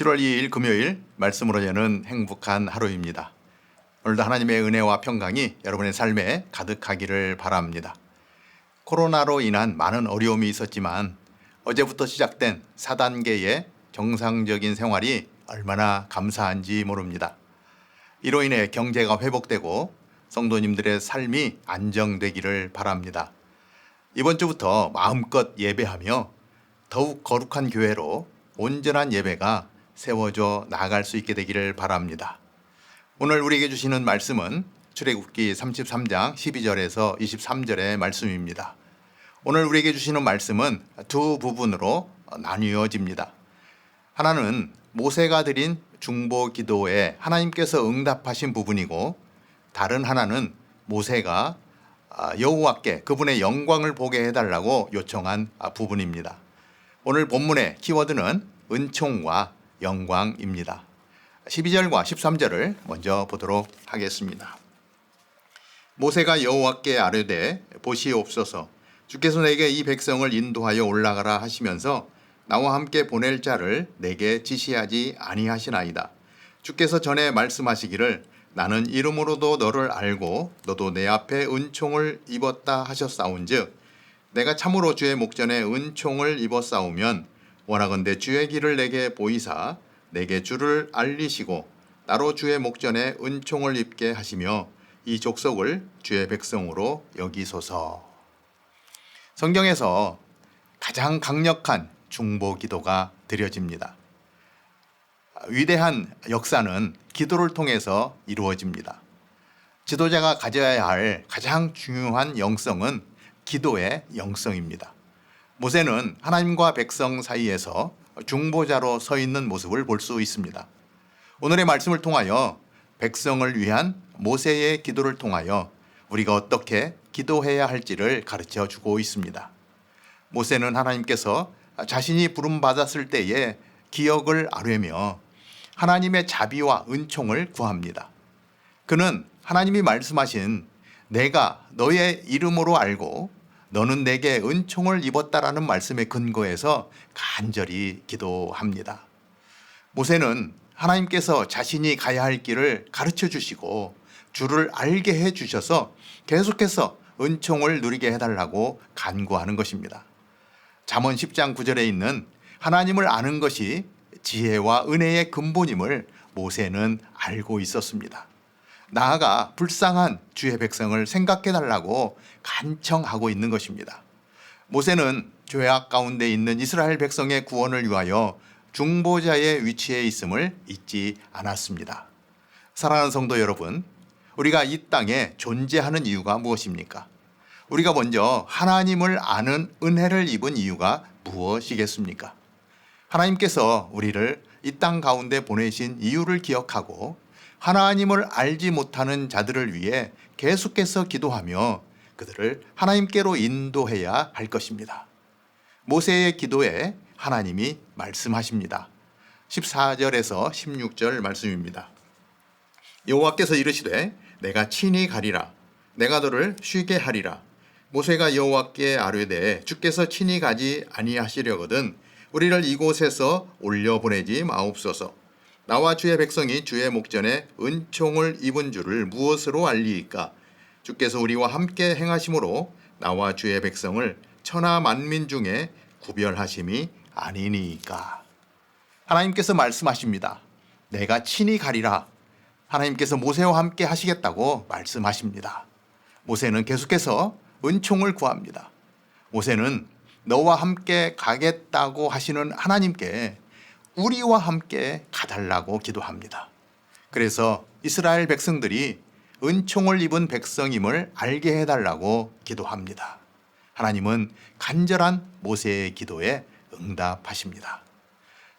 7월 2일 금요일 말씀으로 여는 행복한 하루입니다. 오늘도 하나님의 은혜와 평강이 여러분의 삶에 가득하기를 바랍니다. 코로나로 인한 많은 어려움이 있었지만 어제부터 시작된 4단계의 정상적인 생활이 얼마나 감사한지 모릅니다. 이로 인해 경제가 회복되고 성도님들의 삶이 안정되기를 바랍니다. 이번 주부터 마음껏 예배하며 더욱 거룩한 교회로 온전한 예배가 세워져 나아갈 수 있게 되기를 바랍니다. 오늘 우리에게 주시는 말씀은 출애굽기 33장 12절에서 23절의 말씀입니다. 오늘 우리에게 주시는 말씀은 두 부분으로 나뉘어집니다. 하나는 모세가 드린 중보 기도에 하나님께서 응답하신 부분이고, 다른 하나는 모세가 여호와께 그분의 영광을 보게 해달라고 요청한 부분입니다. 오늘 본문의 키워드는 은총과 영광입니다. 12절과 13절을 먼저 보도록 하겠습니다. 모세가 여호와께 아뢰되 보시옵소서, 주께서 내게 이 백성을 인도하여 올라가라 하시면서 나와 함께 보낼 자를 내게 지시하지 아니하시나이다. 주께서 전에 말씀하시기를 나는 이름으로도 너를 알고 너도 내 앞에 은총을 입었다 하셨사온즉 내가 참으로 주의 목전에 은총을 입었사오면 원하건대 주의 길을 내게 보이사 내게 주를 알리시고 나로 주의 목전에 은총을 입게 하시며 이 족속을 주의 백성으로 여기소서. 성경에서 가장 강력한 중보 기도가 드려집니다. 위대한 역사는 기도를 통해서 이루어집니다. 지도자가 가져야 할 가장 중요한 영성은 기도의 영성입니다. 모세는 하나님과 백성 사이에서 중보자로 서 있는 모습을 볼 수 있습니다. 오늘의 말씀을 통하여 백성을 위한 모세의 기도를 통하여 우리가 어떻게 기도해야 할지를 가르쳐 주고 있습니다. 모세는 하나님께서 자신이 부름받았을 때의 기억을 아뢰며 하나님의 자비와 은총을 구합니다. 그는 하나님이 말씀하신 내가 너의 이름으로 알고 너는 내게 은총을 입었다라는 말씀에 근거해서 간절히 기도합니다. 모세는 하나님께서 자신이 가야 할 길을 가르쳐 주시고 주를 알게 해 주셔서 계속해서 은총을 누리게 해달라고 간구하는 것입니다. 잠언 10장 9절에 있는 하나님을 아는 것이 지혜와 은혜의 근본임을 모세는 알고 있었습니다. 나아가 불쌍한 주의 백성을 생각해 달라고 간청하고 있는 것입니다. 모세는 죄악 가운데 있는 이스라엘 백성의 구원을 위하여 중보자의 위치에 있음을 잊지 않았습니다. 사랑하는 성도 여러분, 우리가 이 땅에 존재하는 이유가 무엇입니까? 우리가 먼저 하나님을 아는 은혜를 입은 이유가 무엇이겠습니까? 하나님께서 우리를 이 땅 가운데 보내신 이유를 기억하고 하나님을 알지 못하는 자들을 위해 계속해서 기도하며 그들을 하나님께로 인도해야 할 것입니다. 모세의 기도에 하나님이 말씀하십니다. 14절에서 16절 말씀입니다. 여호와께서 이르시되 내가 친히 가리라. 내가 너를 쉬게 하리라. 모세가 여호와께 아뢰되 주께서 친히 가지 아니하시려거든 우리를 이곳에서 올려보내지 마옵소서. 나와 주의 백성이 주의 목전에 은총을 입은 줄을 무엇으로 알리이까? 주께서 우리와 함께 행하심으로 나와 주의 백성을 천하 만민 중에 구별하심이 아니니까. 하나님께서 말씀하십니다. 내가 친히 가리라. 하나님께서 모세와 함께 하시겠다고 말씀하십니다. 모세는 계속해서 은총을 구합니다. 모세는 너와 함께 가겠다고 하시는 하나님께 우리와 함께 가달라고 기도합니다. 그래서 이스라엘 백성들이 은총을 입은 백성임을 알게 해달라고 기도합니다. 하나님은 간절한 모세의 기도에 응답하십니다.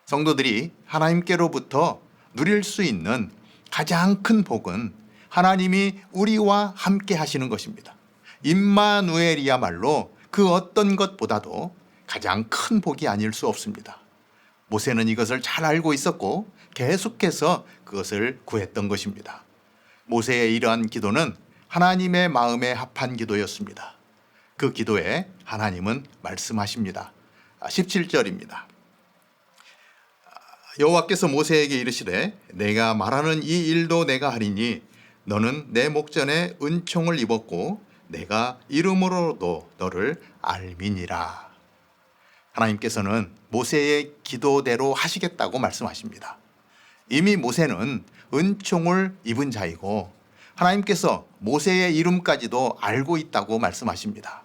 성도들이 하나님께로부터 누릴 수 있는 가장 큰 복은 하나님이 우리와 함께 하시는 것입니다. 임마누엘이야말로 그 어떤 것보다도 가장 큰 복이 아닐 수 없습니다. 모세는 이것을 잘 알고 있었고 계속해서 그것을 구했던 것입니다. 모세의 이러한 기도는 하나님의 마음에 합한 기도였습니다. 그 기도에 하나님은 말씀하십니다. 17절입니다. 여호와께서 모세에게 이르시되 내가 말하는 이 일도 내가 하리니 너는 내 목전에 은총을 입었고 내가 이름으로도 너를 알미니라. 하나님께서는 모세의 기도대로 하시겠다고 말씀하십니다. 이미 모세는 은총을 입은 자이고 하나님께서 모세의 이름까지도 알고 있다고 말씀하십니다.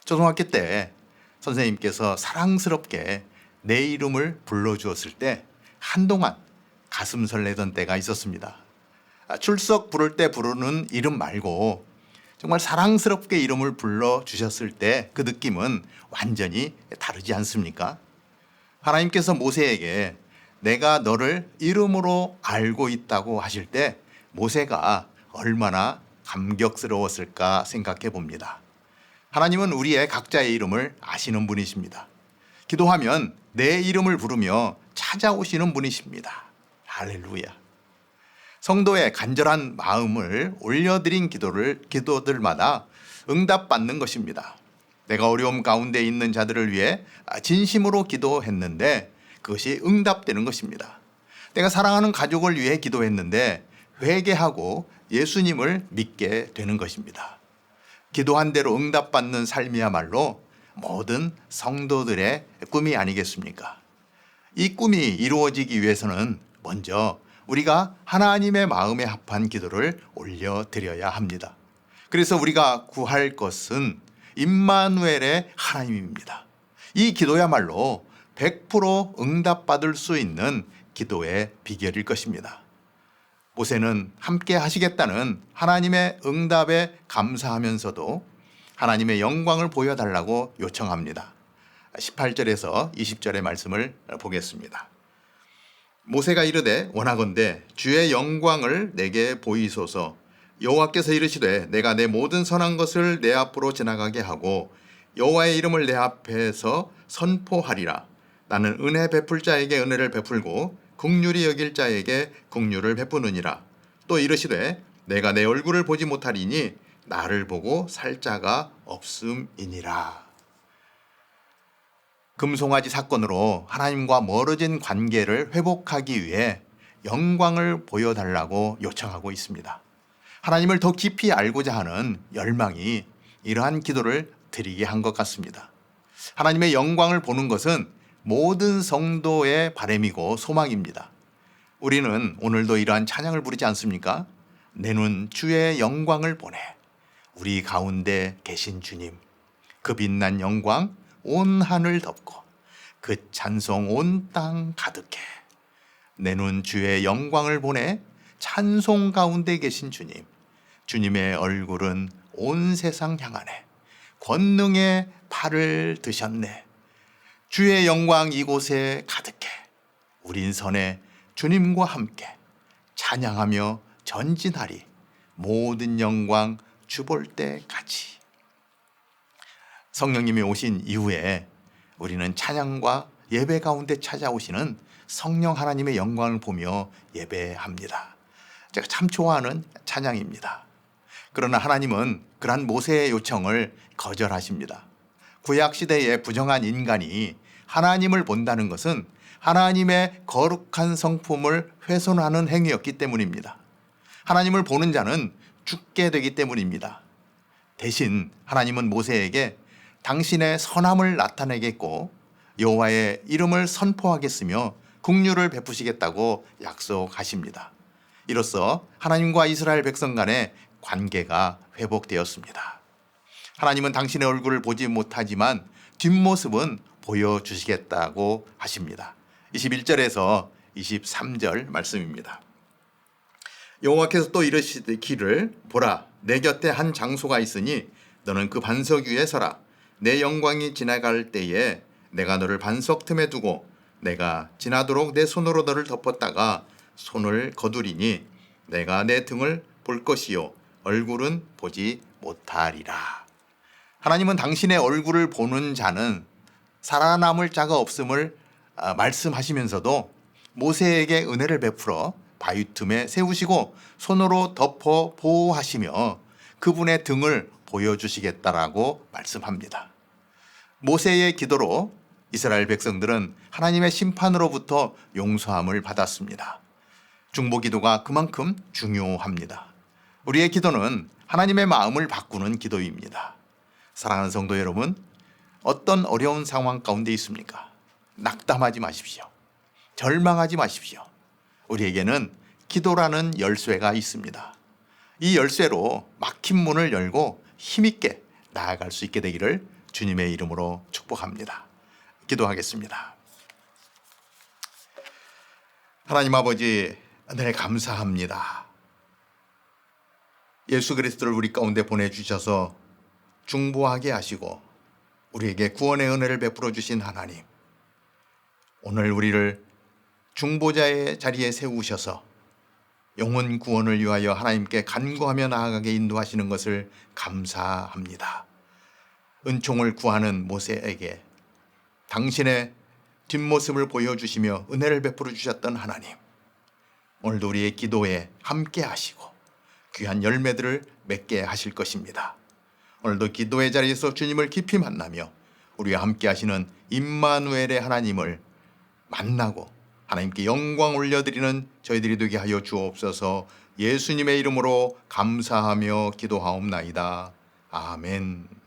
초등학교 때 선생님께서 사랑스럽게 내 이름을 불러주었을 때 한동안 가슴 설레던 때가 있었습니다. 출석 부를 때 부르는 이름 말고 정말 사랑스럽게 이름을 불러주셨을 때 그 느낌은 완전히 다르지 않습니까? 하나님께서 모세에게 내가 너를 이름으로 알고 있다고 하실 때 모세가 얼마나 감격스러웠을까 생각해 봅니다. 하나님은 우리의 각자의 이름을 아시는 분이십니다. 기도하면 내 이름을 부르며 찾아오시는 분이십니다. 할렐루야. 성도의 간절한 마음을 올려드린 기도들마다 응답받는 것입니다. 내가 어려움 가운데 있는 자들을 위해 진심으로 기도했는데 그것이 응답되는 것입니다. 내가 사랑하는 가족을 위해 기도했는데 회개하고 예수님을 믿게 되는 것입니다. 기도한 대로 응답받는 삶이야말로 모든 성도들의 꿈이 아니겠습니까? 이 꿈이 이루어지기 위해서는 먼저 우리가 하나님의 마음에 합한 기도를 올려드려야 합니다. 그래서 우리가 구할 것은 임마누엘의 하나님입니다. 이 기도야말로 100% 응답받을 수 있는 기도의 비결일 것입니다. 모세는 함께 하시겠다는 하나님의 응답에 감사하면서도 하나님의 영광을 보여달라고 요청합니다. 18절에서 20절의 말씀을 보겠습니다. 모세가 이르되 원하건대 주의 영광을 내게 보이소서. 여호와께서 이르시되 내가 내 모든 선한 것을 내 앞으로 지나가게 하고 여호와의 이름을 내 앞에서 선포하리라. 나는 은혜 베풀 자에게 은혜를 베풀고 긍휼히 여길 자에게 긍휼을 베푸느니라. 또 이르시되 내가 내 얼굴을 보지 못하리니 나를 보고 살 자가 없음이니라. 금송아지 사건으로 하나님과 멀어진 관계를 회복하기 위해 영광을 보여달라고 요청하고 있습니다. 하나님을 더 깊이 알고자 하는 열망이 이러한 기도를 드리게 한 것 같습니다. 하나님의 영광을 보는 것은 모든 성도의 바람이고 소망입니다. 우리는 오늘도 이러한 찬양을 부르지 않습니까? 내 눈 주의 영광을 보내. 우리 가운데 계신 주님, 그 빛난 영광 온 하늘 덮고 그 찬송 온 땅 가득해. 내 눈 주의 영광을 보내. 찬송 가운데 계신 주님, 주님의 얼굴은 온 세상 향하네. 권능의 팔을 드셨네. 주의 영광 이곳에 가득해. 우린 선에 주님과 함께 찬양하며 전진하리. 모든 영광 주 볼 때까지. 성령님이 오신 이후에 우리는 찬양과 예배 가운데 찾아오시는 성령 하나님의 영광을 보며 예배합니다. 제가 참 좋아하는 찬양입니다. 그러나 하나님은 그러한 모세의 요청을 거절하십니다. 구약시대의 부정한 인간이 하나님을 본다는 것은 하나님의 거룩한 성품을 훼손하는 행위였기 때문입니다. 하나님을 보는 자는 죽게 되기 때문입니다. 대신 하나님은 모세에게 당신의 선함을 나타내겠고 여호와의 이름을 선포하겠으며 긍휼을 베푸시겠다고 약속하십니다. 이로써 하나님과 이스라엘 백성 간의 관계가 회복되었습니다. 하나님은 당신의 얼굴을 보지 못하지만 뒷모습은 보여주시겠다고 하십니다. 21절에서 23절 말씀입니다. 여호와께서 또 이르시기를 보라, 내 곁에 한 장소가 있으니 너는 그 반석 위에 서라. 내 영광이 지나갈 때에 내가 너를 반석 틈에 두고 내가 지나도록 내 손으로 너를 덮었다가 손을 거두리니 내가 내 등을 볼 것이요 얼굴은 보지 못하리라. 하나님은 당신의 얼굴을 보는 자는 살아남을 자가 없음을 말씀하시면서도 모세에게 은혜를 베풀어 바위 틈에 세우시고 손으로 덮어 보호하시며 그분의 등을 보여주시겠다라고 말씀합니다. 모세의 기도로 이스라엘 백성들은 하나님의 심판으로부터 용서함을 받았습니다. 중보 기도가 그만큼 중요합니다. 우리의 기도는 하나님의 마음을 바꾸는 기도입니다. 사랑하는 성도 여러분, 어떤 어려운 상황 가운데 있습니까? 낙담하지 마십시오. 절망하지 마십시오. 우리에게는 기도라는 열쇠가 있습니다. 이 열쇠로 막힌 문을 열고 힘있게 나아갈 수 있게 되기를 주님의 이름으로 축복합니다. 기도하겠습니다. 하나님 아버지, 은혜 감사합니다. 예수 그리스도를 우리 가운데 보내주셔서 중보하게 하시고 우리에게 구원의 은혜를 베풀어 주신 하나님, 오늘 우리를 중보자의 자리에 세우셔서 영혼 구원을 위하여 하나님께 간구하며 나아가게 인도하시는 것을 감사합니다. 은총을 구하는 모세에게 당신의 뒷모습을 보여주시며 은혜를 베풀어 주셨던 하나님, 오늘도 우리의 기도에 함께 하시고 귀한 열매들을 맺게 하실 것입니다. 오늘도 기도의 자리에서 주님을 깊이 만나며 우리와 함께 하시는 임마누엘의 하나님을 만나고 하나님께 영광 올려드리는 저희들이 되게 하여 주옵소서. 예수님의 이름으로 감사하며 기도하옵나이다. 아멘.